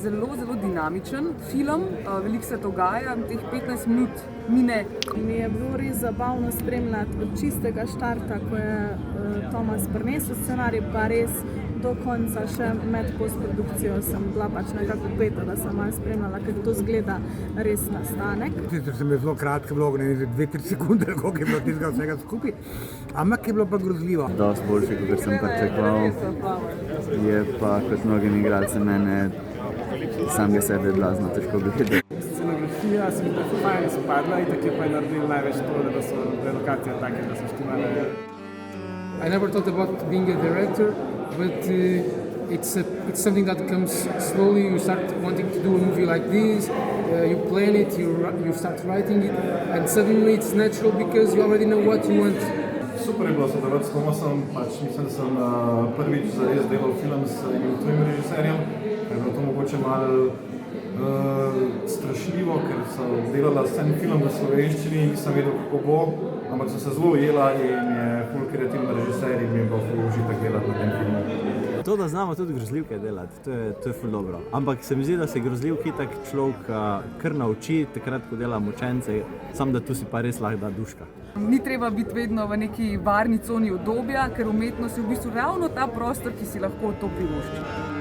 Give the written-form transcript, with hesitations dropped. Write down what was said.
Zelo, zelo dinamičen film, veliko se dogaja, teh 15 minut mine. Mi je bilo res zabavno spremljati od čistega štarta, ko je Tomas prinesel scenarij, pa res do konca, še med postprodukcijo sem bila pač nekako upeta, da sem malo spremljala, ker to zgleda res nastanek. Sicer sem je zelo kratke vloge, 2-3 sekunde, koliko je bilo tistega vsega skupaj, ampak je bilo pa grozljivo. Dosti boljše, kot sem pričakoval, je pa kot mnogim igralcem mene samega sebe blazno težko gledati. Scenografija se mi tako fajn spadla in tako je pa naredil največ to, da so lokacije take, da so štimale. I never thought about being a director, but it's something that comes slowly. You start wanting to do a movie like this, you plan it, you start writing it, and suddenly it's natural because you already know what you want. Super je bilo sodelovati s Tomasom, pač mislim, da sem prvič zares delal film s enim tujim režiserjem. Je bilo to mogoče malo strašljivo, ker so delala scen film v slovenščini in nisem vedel, kako bo, ampak so se zelo ujela in je ful kreativni režiser in mi je bilo ful užitek delati na tem filmu. To, da znamo tudi grozljivke delati, to je ful dobro. Ampak se mi zdi, da se grozljivki tak človek kar nauči, takrat, ko dela mučence, samo da tu si pa res lahko da duška. Ni treba biti vedno v neki varni coni udobja, ker umetnost je v bistvu ravno ta prostor, ki si lahko to privošči.